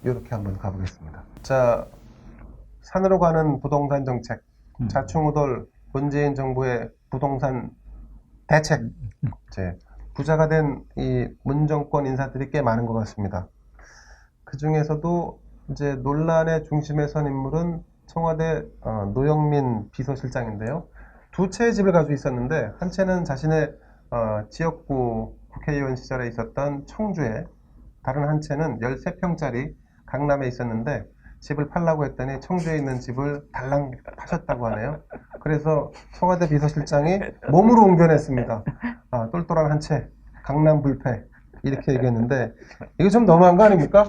이렇게 한번 가보겠습니다. 자, 산으로 가는 부동산 정책, 좌충우돌 문재인 정부의 부동산 대책. 이제 부자가 된 이 문정권 인사들이 꽤 많은 것 같습니다. 그 중에서도 이제 논란의 중심에 선 인물은 청와대 노영민 비서실장인데요. 두 채의 집을 가지고 있었는데 한 채는 자신의 지역구 국회의원 시절에 있었던 청주에, 다른 한 채는 13평짜리 강남에 있었는데 집을 팔라고 했더니 청주에 있는 집을 달랑 파셨다고 하네요. 그래서 청와대 비서실장이 몸으로 옮겨냈습니다. 똘똘한 한 채, 강남 불패, 이렇게 얘기했는데 이거 좀 너무한 거 아닙니까?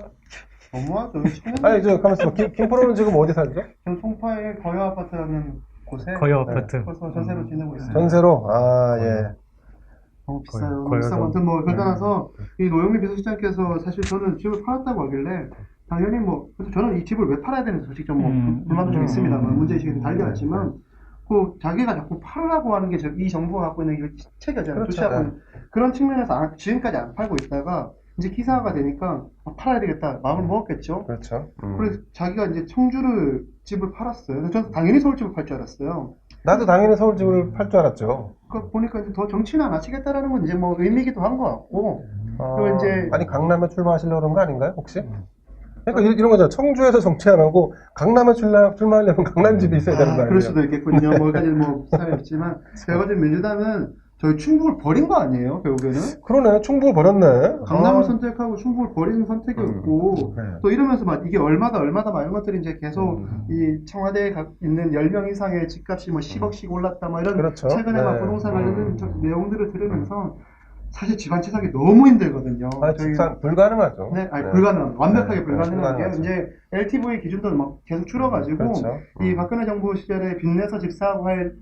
너무하죠. 아니 가만있어. 김프로는 지금 어디 살죠? 저는 송파의 거여 아파트라는 곳에 거여 아파트. 거기서 전세로 지내고 있어요. 전세로? 예. 너무 비싸요. 거여 비싸고 아무튼 뭐 그러다나서 이 노영민 비서실장께서 사실 저는 집을 팔았다고 하길래 당연히 뭐 그래서 저는 이 집을 왜 팔아야 되는지 솔직히 좀 뭐 불만도 좀 있습니다만 문제의식이 좀 달려왔지만 그 자기가 자꾸 팔으라고 하는 게 이 정부가 갖고 있는 이 체계잖아요. 그렇죠. 도시하고 있는 그런 측면에서 지금까지 안 팔고 있다가 이제 기사가 되니까 팔아야 되겠다 마음을 먹었겠죠. 그렇죠. 그래서 자기가 이제 청주를 집을 팔았어요. 저는 당연히 서울집을 팔 줄 알았어요. 나도 당연히 서울집을 팔 줄 알았죠. 그러니까 보니까 이제 더 정치는 안 하시겠다라는 건 이제 뭐 의미기도 한 것 같고. 그리고 이제 아니 강남에 출마하시려고 그런 거 아닌가요 혹시? 그러니까 이런 거잖아. 청주에서 정치 안 하고 강남에 출마하려면 강남집이 있어야 되는 거 아니에요? 그럴 수도 있겠군요. 뭐까지 뭐 사람이 있지만 결과적으로 민주당은 저희 충북을 버린 거 아니에요, 결국에는? 그러네. 충북을 버렸네. 강남을 선택하고 충북을 버리는 선택이었고 네. 또 이러면서 막 이게 얼마다 막 이런 것들이 이제 계속 이 청와대에 있는 10명 이상의 집값이 뭐 10억씩 올랐다 뭐 이런 그렇죠. 최근에 막 네. 부동산 관련된 내용들을 들으면서 사실 집안 채사기 너무 힘들거든요. 집산 불가능하죠. 네, 아니 불가능, 완벽하게 네, 불가능한 게 불가능하죠. 이제 LTV 기준도 막 계속 줄어가지고 그렇죠. 이 박근혜 정부 시절에 빚내서 집 사고 할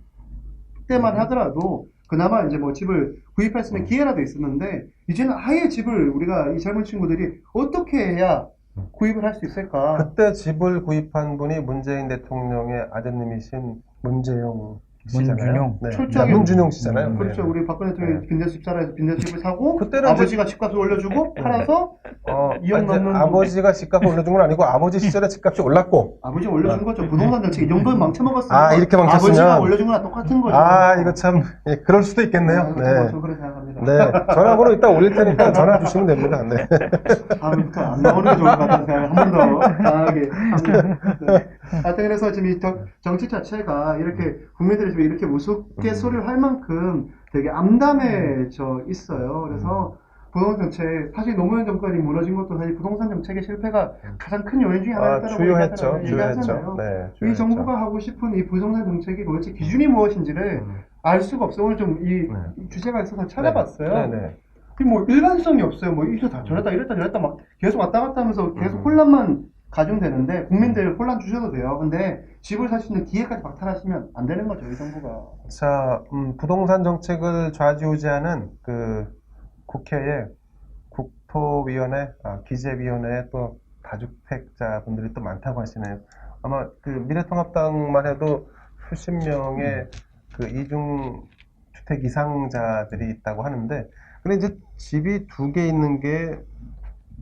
때만 하더라도 그나마 이제 뭐 집을 구입할 수 있는 기회라도 있었는데 이제는 아예 집을 우리가 이 젊은 친구들이 어떻게 해야 구입을 할 수 있을까? 그때 집을 구입한 분이 문재인 대통령의 아드님이신 문재용 씨잖아요. 문준용. 네. 철저하게- 문준용 씨잖아요. 그렇죠. 네. 우리 박근혜 대통령이 네. 빚내서 집 살아서 빚내서 집을 사고 그때는 아버지가 집값을 올려주고 팔아서 2억 아니, 넘는 아버지가 집값을 올려준 건 아니고 아버지 시절에 집값이 올랐고 아버지가 올려준 거죠. 부동산 정책 이 정도는 망쳐먹었어요. 이렇게 망쳤으면 아버지가 올려준 거랑 똑같은 거죠. 이거 참 그럴 수도 있겠네요. 네. 저 그렇게 생각합니다. 네. 전화번호 이따 올릴 테니까 전화 주시면 됩니다. 네. 다음부터 안 나오는 게 좋을 것 같다는 생각을 한 번 더 강하게 합니다. 네. 하여튼 그래서 지금 이 정치 자체가 이렇게 국민들이 지금 이렇게 우스갯소리를 할 만큼 되게 암담해져 있어요. 그래서 부동산 정책, 사실 노무현 정권이 무너진 것도 사실 부동산 정책의 실패가 가장 큰 요인 중에 하나였다고 주요했죠. 얘기하잖아요. 네, 이 주요했죠. 정부가 하고 싶은 이 부동산 정책이 도대체 기준이 무엇인지를 알 수가 없어요. 오늘 좀 이 주제가 있어서 찾아봤어요. 네, 네. 뭐 일관성이 없어요. 뭐 이거 다 저랬다 이랬다 막 계속 왔다 갔다 하면서 계속 혼란만 가중되는데 국민들 혼란 주셔도 돼요. 근데 집을 살 수 있는 기회까지 박탈하시면 안 되는 거죠, 이 정부가. 자, 부동산 정책을 좌지우지하는 그 국회의 국토위원회, 기재위원회에 또 다주택자분들이 또 많다고 하시네요. 아마 그 미래통합당만 해도 수십 명의 그 이중주택 이상자들이 있다고 하는데, 근데 이제 집이 두 개 있는 게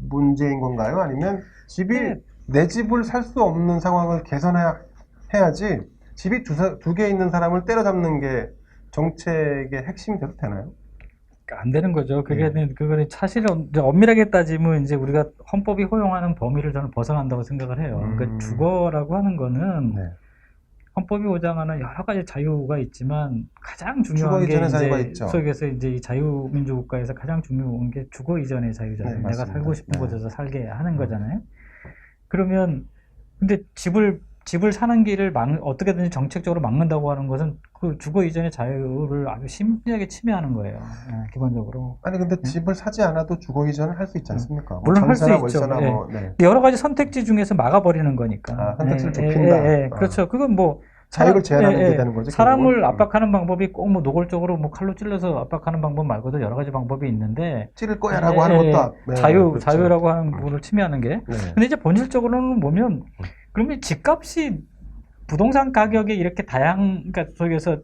문제인 건가요? 아니면 집이 내 집을 살 수 없는 상황을 개선해야지 집이 두 개 있는 사람을 때려잡는 게 정책의 핵심이 돼도 되나요? 안 되는 거죠. 그거는 사실은 이제 엄밀하게 따지면 이제 우리가 헌법이 허용하는 범위를 저는 벗어난다고 생각을 해요. 그러니까 주거라고 하는 거는 네. 헌법이 보장하는 여러 가지 자유가 있지만 가장 중요한 주거 게 이전의 자유가 이제 있죠. 속에서 이제 이 자유민주 국가에서 가장 중요한 게 주거 이전의 자유잖아요. 네, 내가 맞습니다. 살고 싶은 네. 곳에서 살게 하는 거잖아요. 그러면 근데 집을 사는 길을 어떻게든지 정책적으로 막는다고 하는 것은 그 주거 이전의 자유를 아주 심하게 침해하는 거예요. 기본적으로. 아니 근데 집을 사지 않아도 주거 이전을 할 수 있지 않습니까? 뭐 물론 할 수 전세나 있죠. 월세나 예. 뭐, 네. 여러 가지 선택지 중에서 막아버리는 거니까. 선택지를 좁힌다. 그렇죠. 그건 뭐 자유를 제한하는 게 되는 거죠. 사람을 결국은. 압박하는 방법이 꼭 뭐 노골적으로 뭐 칼로 찔러서 압박하는 방법 말고도 여러 가지 방법이 있는데 찌를 거야라고 하는 것도 네, 그렇죠. 자유라고 하는 부분을 침해하는 게. 네. 근데 이제 본질적으로는 보면 그러면 집값이 부동산 가격이 이렇게 그러니까 속에서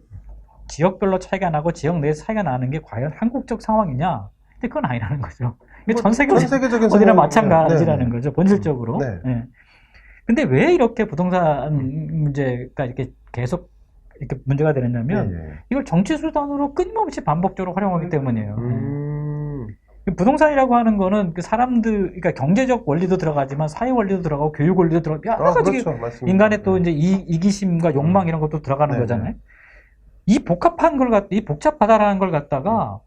지역별로 차이가 나고 지역 내에서 차이가 나는 게 과연 한국적 상황이냐? 근데 그건 아니라는 거죠. 이게 뭐 전 세계 전 세계적인 어디나 상황이죠. 마찬가지라는 네. 거죠. 본질적으로. 네. 예. 근데 왜 이렇게 부동산 문제가 이렇게 계속 이렇게 문제가 되느냐면 예, 예. 이걸 정치 수단으로 끊임없이 반복적으로 활용하기 때문이에요. 음. 부동산이라고 하는 거는 그 사람들, 그러니까 경제적 원리도 들어가지만 사회 원리도 들어가고 교육 원리도 들어가고 여러 가지 그렇죠. 맞습니다. 인간의 또 이제 이기심과 욕망 이런 것도 들어가는 네네. 거잖아요. 이 복잡하다라는 걸 갖다가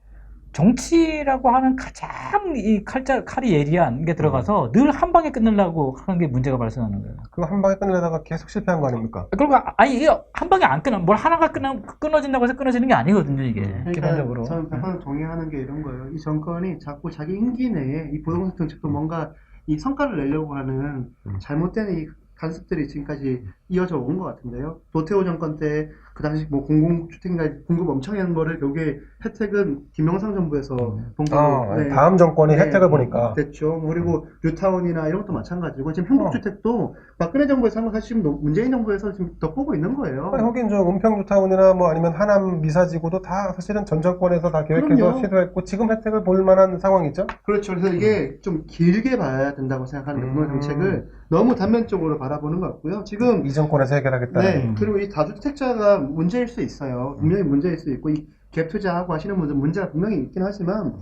정치라고 하는 가장 이 칼이 예리한 게 들어가서 늘 한 방에 끝내려고 하는 게 문제가 발생하는 거예요. 그거 한 방에 끝내다가 계속 실패한 거 아닙니까? 그리고 아니 이게 한 방에 안 끊어 뭘 하나가 끊어진다고 해서 끊어지는 게 아니거든요 이게 기본적으로. 저는 100% 동의하는 게 이런 거예요. 이 정권이 자꾸 자기 임기 내에 이 부동산 정책도 뭔가 이 성과를 내려고 하는 잘못된 이 간섭들이 지금까지 이어져 온 것 같은데요. 노태우 정권 때 그 당시 뭐 공공주택인가 공급 엄청 하는 거를 결국에 혜택은 김영삼 정부에서 본 거고 다음 정권이 혜택을 보니까. 됐죠. 그리고 뉴타운이나 이런 것도 마찬가지고 지금 행복주택도 박근혜 정부에서 한 거 사실 지금 문재인 정부에서 지금 덮보고 있는 거예요. 여긴 저 은평뉴타운이나 뭐 아니면 하남 미사지구도 다 사실은 전 정권에서 다 계획해서 그럼요. 시도했고 지금 혜택을 볼 만한 상황이죠. 그렇죠. 그래서 이게 좀 길게 봐야 된다고 생각하는 거예요. 부동산 정책을 너무 단면적으로 바라보는 것 같고요. 지금 이 정권에서 해결하겠다. 네, 그리고 이 다주택자가 문제일 수 있어요. 분명히 문제일 수 있고, 이 갭 투자하고 하시는 분들 문제가 분명히 있긴 하지만,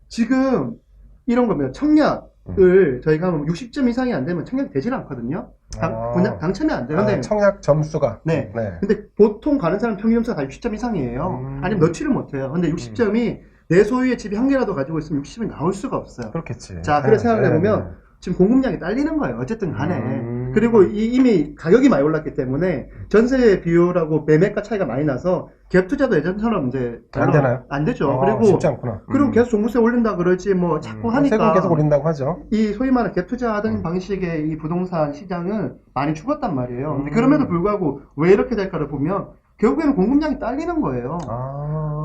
지금 이런 겁니다. 청약을 저희가 60점 이상이 안 되면 청약이 되지는 않거든요. 당첨이 안 되는데, 청약 점수가. 네. 근데 보통 가는 사람 평균 점수가 다 60점 이상이에요. 아니면 넣지를 못해요. 근데 60점이 내 소유의 집이 한 개라도 가지고 있으면 60점이 나올 수가 없어요. 그렇겠지. 자, 그래서 생각을 해보면, 지금 공급량이 딸리는 거예요. 어쨌든 간에. 그리고 이미 가격이 많이 올랐기 때문에 전세 비율하고 매매가 차이가 많이 나서 갭 투자도 예전처럼 이제 안 되나요? 안 되죠. 그리고 쉽지 않구나. 그리고 계속 종부세 올린다 그러지 뭐 자꾸 하니까 세금 계속 올린다고 하죠. 이 소위 말하는 갭 투자하던 방식의 이 부동산 시장은 많이 죽었단 말이에요. 근데 그럼에도 불구하고 왜 이렇게 될까를 보면 결국에는 공급량이 딸리는 거예요.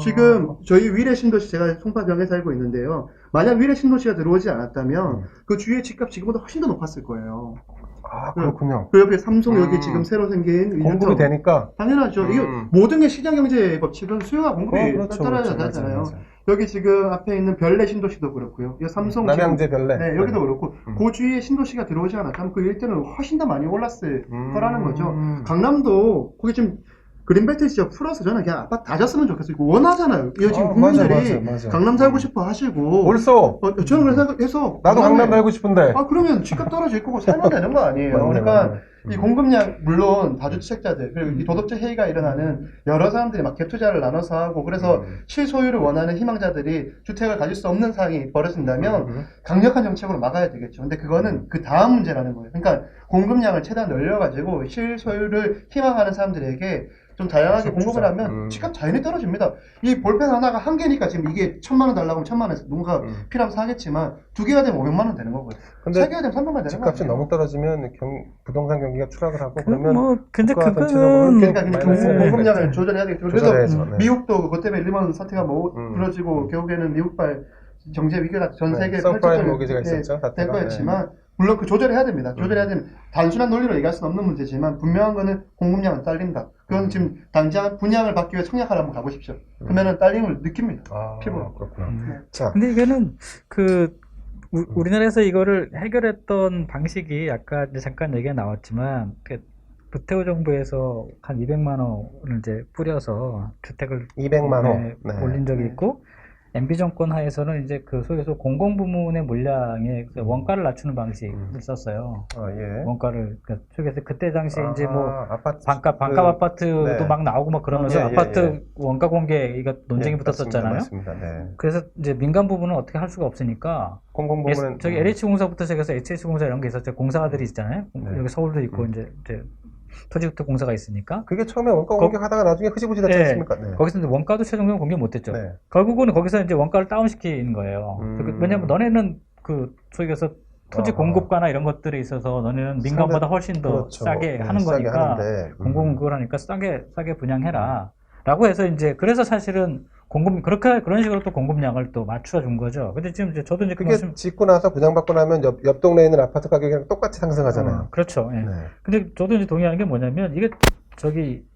지금 저희 위례 신도시 제가 송파병에 살고 있는데요. 만약 위례 신도시가 들어오지 않았다면 그 주위의 집값 지금보다 훨씬 더 높았을 거예요. 그렇군요. 그 옆에 삼성 여기 지금 새로 생긴 공급이 되니까. 당연하죠. 이게 모든 게 시장 경제의 법칙은 수요와 공급이 따라야 되잖아요. 여기 지금 앞에 있는 별내 신도시도 그렇고요. 이 삼성 남양재 별내. 네, 여기도 그렇고 그 주위에 신도시가 들어오지 않았다면 그 일대는 훨씬 더 많이 올랐을 거라는 거죠. 강남도 거기 지금 그린벨트 지역 풀어서 저는 그냥 아파트 다 졌으면 좋겠어요. 이거 원하잖아요. 이거 지금 국민들이 맞아. 강남 살고 싶어 하시고. 옳소. 저는 그래서 해서. 나도 강남 살고 싶은데. 그러면 집값 떨어질 거고 살면 되는 거 아니에요. 그러니까 이 공급량, 물론 다주택자들, 그리고 이 도덕적 해이가 일어나는 여러 사람들이 막 갭 투자를 나눠서 하고, 그래서 실소유를 원하는 희망자들이 주택을 가질 수 없는 상황이 벌어진다면 강력한 정책으로 막아야 되겠죠. 근데 그거는 그 다음 문제라는 거예요. 그러니까 공급량을 최대한 늘려가지고 실소유를 희망하는 사람들에게 좀 다양하게 공급을 하면 집값 자연히 떨어집니다. 이 볼펜 하나가 한 개니까 지금 이게 1,000만 원 달라고 하면 1,000만 원에서 누군가 필요하면 사겠지만 두 개가 되면 500만 원 되는 거고요. 근데 세 개가 되면 300만 원 되는 거예요. 집값이 너무 떨어지면 부동산 경기가 추락을 하고 그러면 근데 그거는 그러니까 공급량을 조절해야 되겠죠. 그래서 네. 미국도 그것 때문에 일본 사태가 뭐 벌어지고 결국에는 미국발 경제 위기가 전 세계에 서프라임 모기지가 있었죠. 될 거였지만 물론 그 조절해야 됩니다. 조절해야 되면 단순한 논리로 얘기할 수는 없는 문제지만 분명한 거는 공급량은 딸린다. 그건 지금 당장 분양을 받기 위해 청약하러 한번 가보십시오. 그러면은 딸림을 느낍니다. 피부로. 그렇구나. 자, 근데 이거는 우리나라에서 이거를 해결했던 방식이 아까 이제 잠깐 얘기가 나왔지만 노태우 정부에서 한 200만 원을 이제 뿌려서 주택을 200만 원 올린 적이 있고 MB 정권 하에서는 이제 그 소위에서 공공부문의 물량에 원가를 낮추는 방식을 썼어요. 원가를 그래서 그때 당시에 이제 뭐 아파트 반값 아파트도 막 나오고 막 그러면서 아파트 원가 공개 이거 논쟁이 붙었었잖아요. 맞습니다. 그래서 이제 민간 부분은 어떻게 할 수가 없으니까 공공부문은 저기 LH공사부터 시작해서 HS공사 이런 게 있었죠. 공사들이 있잖아요. 여기 서울도 있고 이제 토지주택 공사가 있으니까 그게 처음에 원가 공개하다가 나중에 흐지부지 됐지 않습니까? 거기서 이제 원가도 최종적으로 공개 못했죠. 결국은 거기서 이제 원가를 다운시키는 거예요. 왜냐하면 너네는 그 소위에서 토지 공급가나 이런 것들에 있어서 너네는 민간보다 훨씬 더 싸게 하는 거니까 공공은 그걸 하니까 싸게 분양해라. 라고 해서 이제 그래서 사실은 그런 식으로 또 공급량을 또 맞춰 준 거죠. 근데 지금 이제 저도 이제 그게 짓고 나서 분양받고 나면 옆 동네에 있는 아파트 가격이랑 똑같이 상승하잖아요. 그렇죠. 근데 저도 이제 동의하는 게 뭐냐면 이게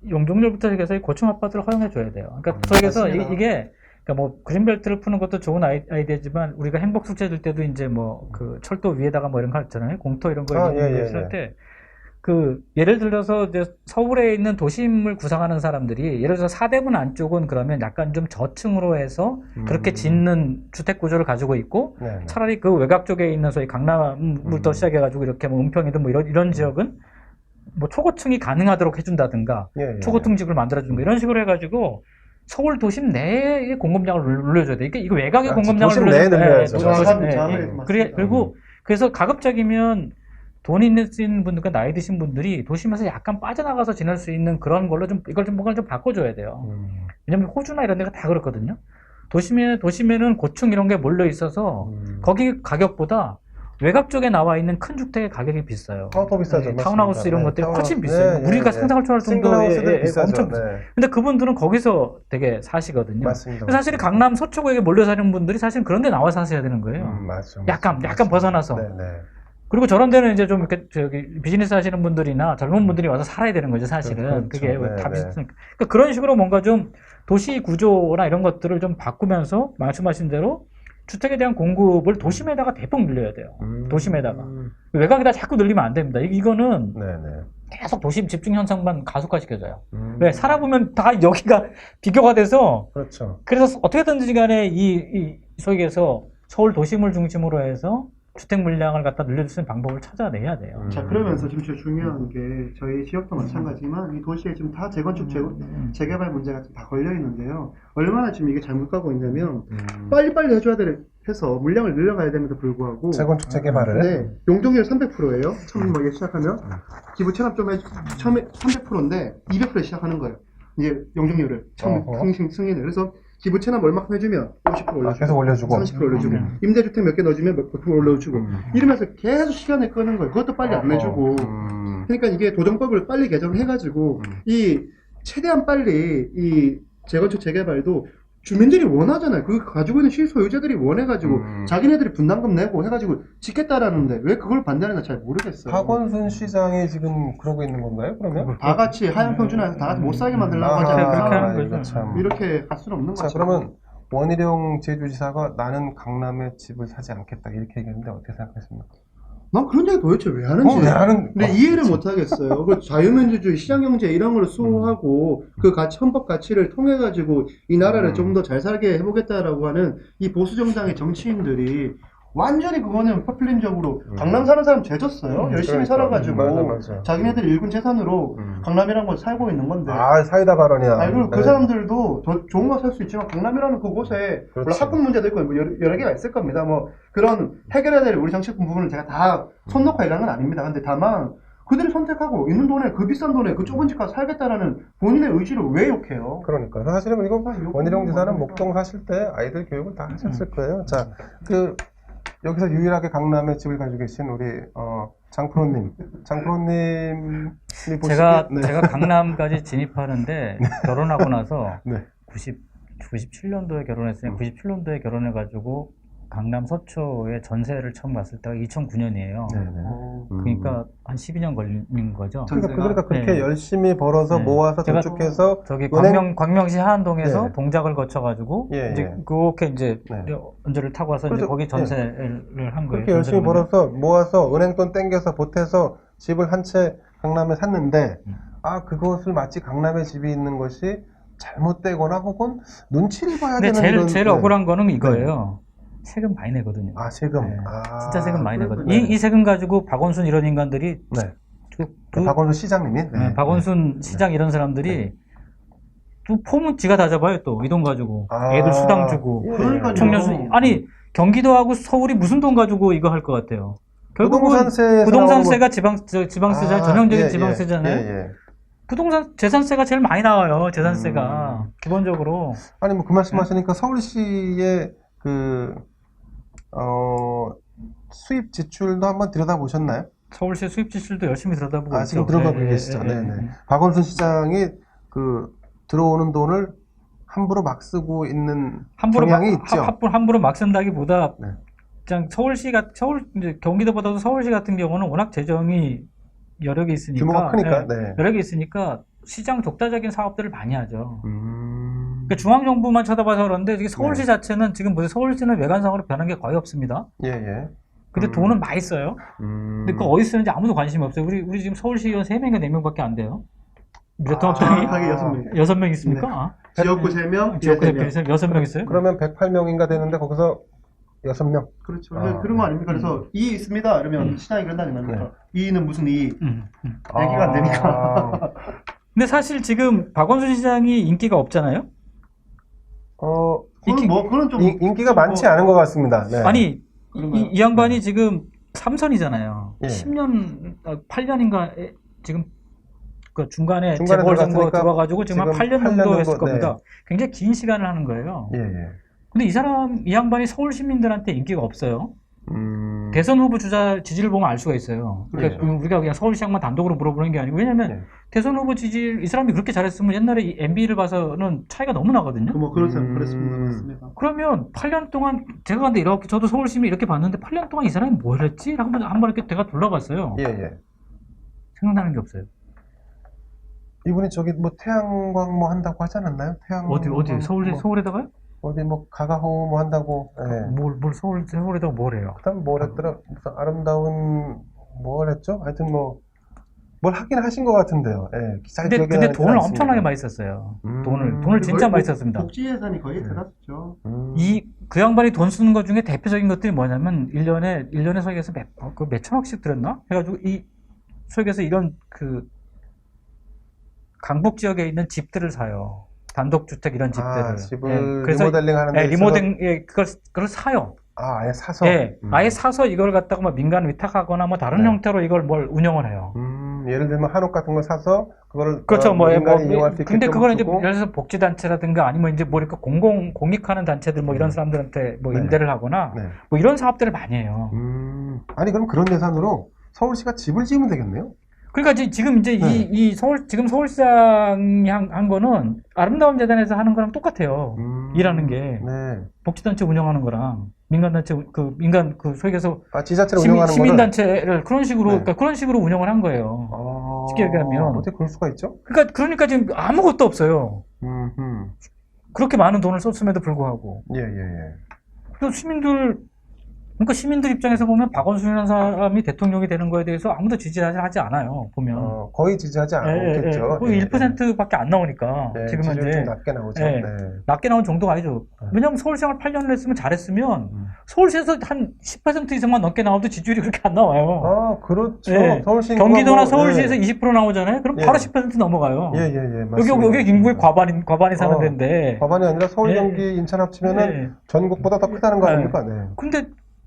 용적률부터 시작해서 고층 아파트를 허용해 줘야 돼요. 그러니까 저기서 이게 그러니까 뭐 그린벨트를 푸는 것도 좋은 아이디어지만 우리가 행복 숙제 줄 때도 이제 뭐 그 철도 위에다가 뭐 이런 거 있잖아요. 공터 이런 거 있는 거 있을 때 그 예를 들어서 이제 서울에 있는 도심을 구성하는 사람들이 예를 들어서 사대문 안쪽은 그러면 약간 좀 저층으로 해서 그렇게 짓는 주택 구조를 가지고 있고 네네. 차라리 그 외곽 쪽에 있는 소위 강남부터 시작해가지고 이렇게 뭐 은평이든 뭐 이런 지역은 뭐 초고층이 가능하도록 해준다든가 예, 예, 초고층 집을 만들어주는 거 이런 식으로 해가지고 서울 도심 내의 공급량을 늘려줘야 돼. 이거 외곽의 아, 공급량을 도심 내에 늘려야죠. 그리고 그래서 가급적이면 돈 있는 분들과 나이 드신 분들이 도심에서 약간 빠져나가서 지낼 수 있는 그런 걸로 좀 이걸 좀 뭔가 좀 바꿔줘야 돼요. 왜냐면 호주나 이런 데가 다 그렇거든요. 도심에는 고층 이런 게 몰려 있어서 거기 가격보다 외곽 쪽에 나와 있는 큰 주택의 가격이 비싸요. 더 비싸죠. 네, 타운하우스 이런 것들이 훨씬 비싸요. 우리가 상상을 초월할 정도의 비싸죠. 엄청 비싸요. 네. 근데 그분들은 거기서 되게 사시거든요. 맞습니다. 사실 강남 서초구에 몰려 사는 분들이 사실 그런 데 나와 사셔야 되는 거예요. 맞죠. 약간 벗어나서. 네. 그리고 저런 데는 이제 좀 이렇게 비즈니스 하시는 분들이나 젊은 분들이 와서 살아야 되는 거죠, 사실은. 그렇죠. 그게 네, 다 네. 비슷하니까. 그러니까 그런 식으로 뭔가 좀 도시 구조나 이런 것들을 좀 바꾸면서 말씀하신 대로 주택에 대한 공급을 도심에다가 대폭 늘려야 돼요. 도심에다가. 외곽에다 자꾸 늘리면 안 됩니다. 이거는 네네. 계속 도심 집중 현상만 가속화시켜줘요. 왜? 살아보면 다 여기가 비교가 돼서 그렇죠. 그래서 어떻게든지 간에 이 소위에서 서울 도심을 중심으로 해서 주택 물량을 갖다 늘릴 수 있는 방법을 찾아내야 돼요. 자, 그러면서 지금 제일 중요한 게 저희 지역도 마찬가지지만 이 도시에 지금 다 재건축, 재개발 문제가 다 걸려 있는데요. 얼마나 지금 이게 잘못 가고 있냐면 빨리빨리 해줘야 해서 물량을 늘려가야 됨에도 불구하고 재건축 재개발을. 네, 용적률 300%예요. 처음 뭐 시작하면 기부 체납 좀 처음에 300%인데 200%에 시작하는 거예요. 이제 용적률을 처음 승인을. 그래서 기부 체납 얼마큼 해주면 50% 올려주고, 계속 올려주고, 30% 올려주고, 임대주택 몇 개 넣어주면 몇 % 올려주고, 이러면서 계속 시간을 끄는 거예요. 그것도 빨리 안 내주고. 그러니까 이게 도정법을 빨리 개정해가지고, 이 최대한 빨리 이 재건축 재개발도 주민들이 원하잖아요. 그 가지고 있는 실소유자들이 원해가지고 자기네들이 분담금 내고 해가지고 짓겠다라는데 왜 그걸 반대하는지 잘 모르겠어요. 박원순 시장이 지금 그러고 있는 건가요? 그러면? 다 같이 하얀 평준화해서 다 같이 못 살게 만들려고 하잖아요. 그렇게 하는 거죠. 이거 참. 이렇게 갈 수는 없는 자, 거죠. 그러면 원희룡 제주지사가 나는 강남에 집을 사지 않겠다 이렇게 얘기했는데 어떻게 생각하십니까? 난 그런 얘기 도대체 왜 하는지. 왜 하는? 근데 이해를 못 하겠어요. 그 자유민주주의, 시장경제 이런 걸 수호하고 그 가치, 헌법 가치를 통해 가지고 이 나라를 좀 더 잘 살게 해보겠다라고 하는 이 보수 정당의 정치인들이 완전히 그거는 포퓰리즘적으로 강남 사는 사람 죄졌어요. 열심히 살아가지고 맞아. 자기네들 일군 재산으로 강남이라는 걸 살고 있는 건데. 아, 사이다 발언이야. 그리고 그 네. 사람들도 더 좋은 거 살 수 있지만 강남이라는 그곳에 물론 그렇지. 학군 문제도 있고 뭐 여러 개가 있을 겁니다. 뭐 그런 해결해야 될 우리 정책 부분을 제가 다 손 놓고 얘기하는 건 아닙니다. 근데 다만 그들이 선택하고 있는 돈에 그 비싼 돈에 그 좁은 집 가서 살겠다라는 본인의 의지를 왜 욕해요? 그러니까 사실은 이거 원희룡 지사는 목동 사실 때 아이들 교육을 다 하셨을 거예요. 자, 여기서 유일하게 강남에 집을 가지고 계신 우리 장프로님이 제가 보시기에 제가 강남까지 진입하는데 결혼하고 나서 네. 97년도에 결혼했으니까 97년도에 결혼해가지고 강남 서초에 전세를 처음 갔을 때가 2009년이에요. 그러니까 한 12년 걸린 거죠. 그러니까 그렇게 네. 열심히 벌어서 네. 모아서 제가 저축해서 저기 은행- 광명시 하안동에서 예. 동작을 거쳐가지고 예, 이제 예. 그렇게 이제 네. 연주를 타고 와서 이제 그래서- 거기 전세를 한 거예요. 그렇게 열심히 전세를 벌어서 모아서 은행돈 땡겨서 보태서 집을 한 채 강남에 샀는데 그것을 마치 강남에 집이 있는 것이 잘못되거나 혹은 눈치를 봐야 근데 되는 이런 제일 네. 억울한 거는 이거예요. 세금 많이 내거든요. 세금. 네. 진짜 세금 많이 내거든요. 네. 이 세금 가지고 박원순 이런 인간들이 네. 그 박원순 시장님이 네. 박원순 시장 이런 사람들이 또 폼은 지가 다 잡아요. 또 이 돈 가지고 애들 수당 주고 그러니까요. 청년 아니 경기도하고 서울이 무슨 돈 가지고 이거 할 것 같아요. 결국은 부동산세가 지방세잖아요. 전형적인 지방세잖아요. 부동산 재산세가 제일 많이 나와요. 재산세가 기본적으로. 아니 뭐 그 말씀하시니까 서울시의 수입 지출도 한번 들여다보셨나요? 서울시 수입 지출도 열심히 들여다보고 있죠. 지금 들어가고 계시죠. 네. 박원순 시장이 들어오는 돈을 함부로 막 쓰고 있는 경향이 있죠. 함부로 막 쓴다기보다 네. 그냥 이제 경기도보다도 서울시 같은 경우는 워낙 재정이 여러 개 있으니까 규모가 크니까. 네. 여러 개 있으니까 시장 독자적인 사업들을 많이 하죠. 그러니까 중앙정부만 쳐다봐서 그런데 이게 서울시 네. 자체는 지금 보세요. 서울시는 외관상으로 변한 게 거의 없습니다. 예, 예. 근데 돈은 많이 써요. 근데 그거 어디 쓰는지 아무도 관심이 없어요. 우리 지금 서울시의원 3명인가 4명밖에 안 돼요. 대통령이 정확하게 6명. 6명 있습니까? 아, 지역구 3명, 지역구에 3명. 6명 있어요? 그러면 108명인가 되는데 거기서 6명. 그렇죠. 아, 그런 거 아닙니까? 그래서 이 있습니다. 이러면 시장이 그런다는 겁니까? 이는 무슨 이 얘기가 안 되니까. 근데 사실 지금 박원순 시장이 인기가 없잖아요. 그건 좀 인기가 많지 않은 것 같습니다. 네. 아니 그런가요? 이 양반이 지금 3선이잖아요. 예. 8년인가 지금 그 중간에 중간에 재보궐선거 들어갔으니까 들어가지고 지금 한 8년 정도 8년 했을 정도, 겁니다. 굉장히 긴 시간을 하는 거예요. 예, 예. 근데 이 양반이 서울 시민들한테 인기가 없어요. 음, 대선 후보 주자 지지를 보면 알 수가 있어요. 그러니까 예. 우리가 그냥 서울시장만 단독으로 물어보는 게 아니고 왜냐면 예. 대선 후보 지지율 이 사람이 그렇게 잘했으면 옛날에 이 MB를 봐서는 차이가 너무 나거든요. 그렇습니다. 맞습니다. 그러면 8년 동안 제가 근데 이렇게 저도 서울시민 이렇게 봤는데 8년 동안 이 사람이 뭘 했지? 한번 이렇게 제가 둘러봤어요. 예, 예. 생각나는 게 없어요. 이분이 저기 뭐 태양광 뭐 한다고 하지 않았나요? 어디 서울에다가요? 어디 뭐 가가호 뭐 한다고. 예. 뭘 서울에다가 뭘 해요? 그다음 뭘 했더라? 무슨 아름다운 뭘 했죠? 하여튼 뭐 뭘 하긴 하신 것 같은데요. 예. 잘 기억이 근데 나지는 돈을 않습니다. 엄청나게 많이 썼어요. 음. 돈을 진짜 많이 썼습니다. 복지 예산이 거의 대다수죠. 그 양반이 돈 쓰는 것 중에 대표적인 것들이 뭐냐면 1년에 소액에서 몇천억씩 들었나? 해가지고 이 소액에서 이런 그 강북 지역에 있는 집들을 사요. 단독주택 이런 집들을. 집을 그래서 리모델링 하는 데 리모델링 그걸 사요. 아예 사서. 예, 아예 사서 이걸 갖다가 뭐 민간 위탁하거나 뭐 다른 네. 형태로 이걸 뭘 운영을 해요. 예를 들면 한옥 같은 걸 사서 그거를 그렇죠. 민간이 이용할 수 있게끔 근데 그거는 이제 주고. 예를 들어서 복지단체라든가 아니면 이제 뭐 이렇게 공익하는 단체들 뭐 이런 사람들한테 뭐 네. 임대를 하거나 네. 뭐 이런 사업들을 많이 해요. 아니 그럼 그런 예산으로 서울시가 집을 지으면 되겠네요. 그러니까 지금 이제 지금 서울시장이 한 거는 아름다운 재단에서 하는 거랑 똑같아요. 일하는 게 네. 복지단체 운영하는 거랑 민간단체 민간 소액에서 지자체를 운영하는 거는. 시민단체를 그런 식으로 네. 그러니까 그런 식으로 운영을 한 거예요. 쉽게 얘기하면. 어떻게 그럴 수가 있죠? 그러니까 지금 아무것도 없어요. 그렇게 많은 돈을 썼음에도 불구하고. 예, 예, 예. 또 시민들 입장에서 보면 박원순이라는 사람이 대통령이 되는 거에 대해서 아무도 지지하지 않아요. 보면. 거의 지지하지 않겠죠. 거의 1%밖에 안 나오니까. 네, 지금 지지율이 현재. 좀 낮게 나오죠. 네. 네. 낮게 나온 정도가 아니죠. 왜냐면 서울시장을 8년을 했으면 잘했으면 서울시에서 한 10% 이상만 넘게 나와도 지지율이 그렇게 안 나와요. 그렇죠. 네. 서울시 경기도나 뭐, 서울시에서 예. 20% 나오잖아요. 그럼 예. 바로 10% 넘어가요. 예, 맞습니다. 여기 인구의 과반이 사는 데인데. 과반이 아니라 서울, 예. 경기, 인천 합치면은 예. 전국보다 더 크다는 거 네. 아닙니까? 네.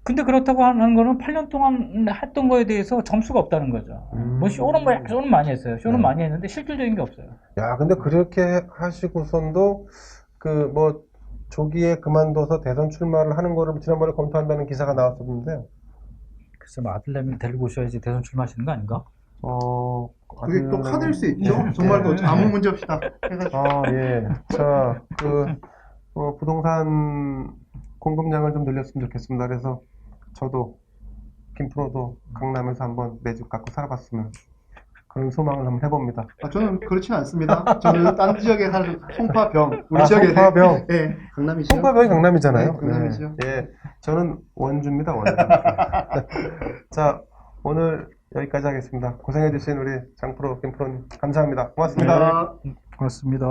근데 그렇다고 하는 거는 8년 동안 했던 거에 대해서 점수가 없다는 거죠. 뭐 쇼는 많이 했어요. 쇼는 네. 많이 했는데 실질적인 게 없어요. 야, 근데 그렇게 하시고선도 뭐 조기에 그만둬서 대선 출마를 하는 거를 지난번에 검토한다는 기사가 나왔었는데요. 글쎄, 뭐 아들내미 데리고 오셔야지 대선 출마하시는 거 아닌가? 그게 또 카드일 수 있죠. 정말 또 아무 문제 없이 다 해가지고. 예. 자, 부동산 공급량을 좀 늘렸으면 좋겠습니다. 그래서 저도 김프로도 강남에서 한번 내 집 갖고 살아봤으면 그런 소망을 한번 해봅니다. 저는 그렇진 않습니다. 저는 딴 지역에 사는 송파병, 우리 지역에 송파병. 네, 강남이죠. 송파병이 강남이잖아요. 네, 강남이죠. 네. 예, 저는 원주입니다. 원주. 자, 오늘 여기까지 하겠습니다. 고생해주신 우리 장프로, 김프로님 감사합니다. 고맙습니다. 네. 고맙습니다.